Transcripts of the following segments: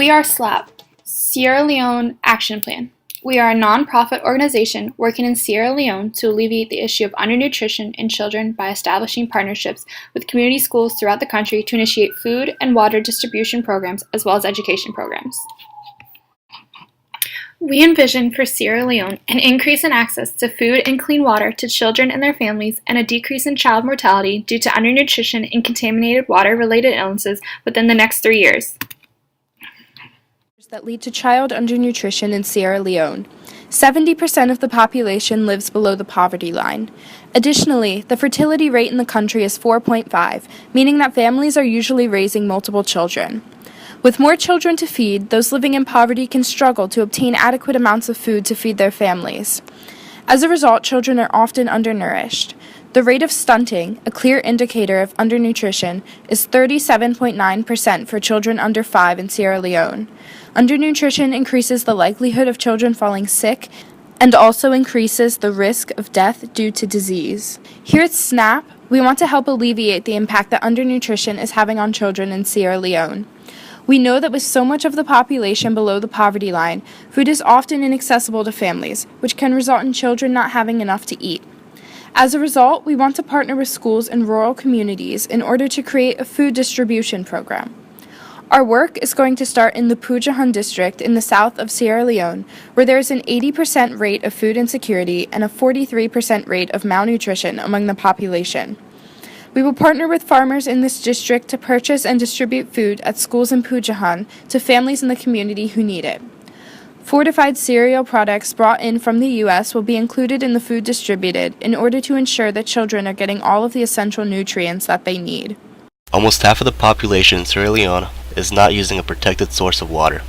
We are SLAP, Sierra Leone Action Plan. We are a non-profit organization working in Sierra Leone to alleviate the issue of undernutrition in children by establishing partnerships with community schools throughout the country to initiate food and water distribution programs as well as education programs. We envision for Sierra Leone an increase in access to food and clean water to children and their families and a decrease in child mortality due to undernutrition and contaminated water-related illnesses within the next 3 years. That lead to child undernutrition in Sierra Leone. 70% of the population lives below the poverty line. Additionally, the fertility rate in the country is 4.5, meaning that families are usually raising multiple children. With more children to feed, those living in poverty can struggle to obtain adequate amounts of food to feed their families. As a result, children are often undernourished. The rate of stunting, a clear indicator of undernutrition, is 37.9% for children under 5 in Sierra Leone. Undernutrition increases the likelihood of children falling sick and also increases the risk of death due to disease. Here at SNAP, we want to help alleviate the impact that undernutrition is having on children in Sierra Leone. We know that with so much of the population below the poverty line, food is often inaccessible to families, which can result in children not having enough to eat. As a result, we want to partner with schools in rural communities in order to create a food distribution program. Our work is going to start in the Pujahan district in the south of Sierra Leone, where there is an 80% rate of food insecurity and a 43% rate of malnutrition among the population. We will partner with farmers in this district to purchase and distribute food at schools in Pujahan to families in the community who need it. Fortified cereal products brought in from the U.S. will be included in the food distributed in order to ensure that children are getting all of the essential nutrients that they need. Almost half of the population in Sierra Leone is not using a protected source of water.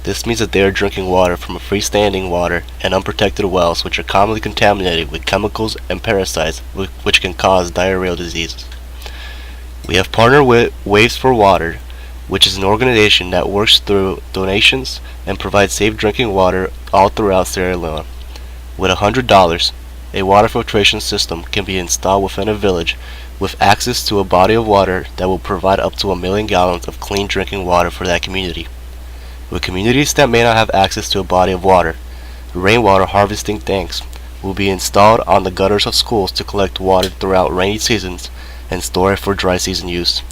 This means that they are drinking water from a freestanding water and unprotected wells, which are commonly contaminated with chemicals and parasites which can cause diarrheal diseases. We have partnered with Waves for Water, which is an organization that works through donations and provides safe drinking water all throughout Sierra Leone. With $100, a water filtration system can be installed within a village with access to a body of water that will provide up to 1 million gallons of clean drinking water for that community. With communities that may not have access to a body of water, rainwater harvesting tanks will be installed on the gutters of schools to collect water throughout rainy seasons and store it for dry season use.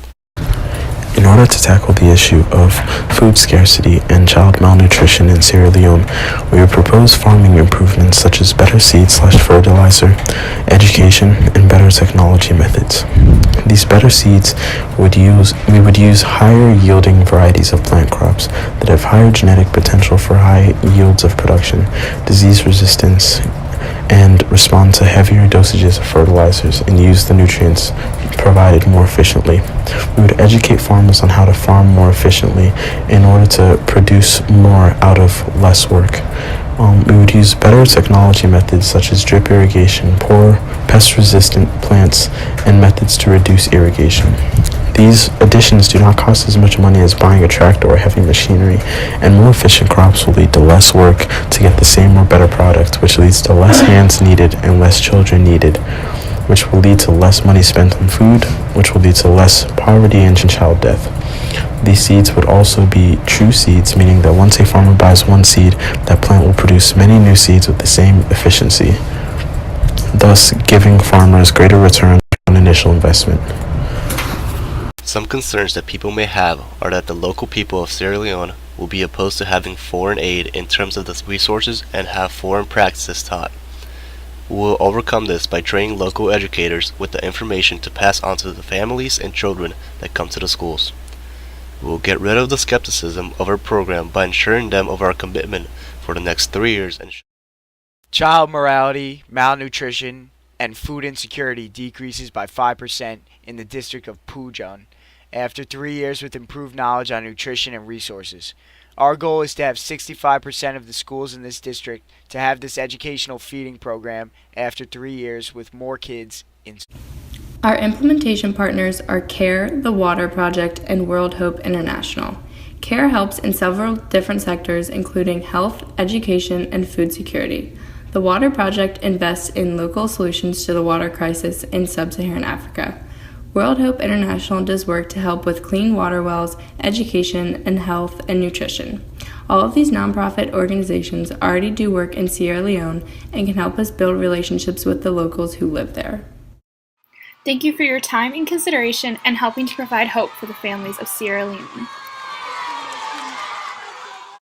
In order to tackle the issue of food scarcity and child malnutrition in Sierra Leone, we would propose farming improvements such as better seed/fertilizer, education, and better technology methods. These better seeds we would use higher yielding varieties of plant crops that have higher genetic potential for high yields of production, disease resistance, and respond to heavier dosages of fertilizers and use the nutrients provided more efficiently. We would educate farmers on how to farm more efficiently in order to produce more out of less work. We would use better technology methods such as drip irrigation, poor pest-resistant plants, and methods to reduce irrigation. These additions do not cost as much money as buying a tractor or heavy machinery, and more efficient crops will lead to less work to get the same or better product, which leads to less hands needed and less children needed, which will lead to less money spent on food, which will lead to less poverty and child death. These seeds would also be true seeds, meaning that once a farmer buys one seed, that plant will produce many new seeds with the same efficiency, thus giving farmers greater return on initial investment. Some concerns that people may have are that the local people of Sierra Leone will be opposed to having foreign aid in terms of the resources and have foreign practices taught. We will overcome this by training local educators with the information to pass on to the families and children that come to the schools. We will get rid of the skepticism of our program by ensuring them of our commitment for the next 3 years. Child mortality, malnutrition, and food insecurity decreases by 5% in the district of Pujahan after 3 years with improved knowledge on nutrition and resources. Our goal is to have 65% of the schools in this district to have this educational feeding program after 3 years with more kids in school. Our implementation partners are CARE, the Water Project, and World Hope International. CARE helps in several different sectors, including health, education, and food security. The Water Project invests in local solutions to the water crisis in sub-Saharan Africa. World Hope International does work to help with clean water wells, education, and health and nutrition. All of these nonprofit organizations already do work in Sierra Leone and can help us build relationships with the locals who live there. Thank you for your time and consideration and helping to provide hope for the families of Sierra Leone.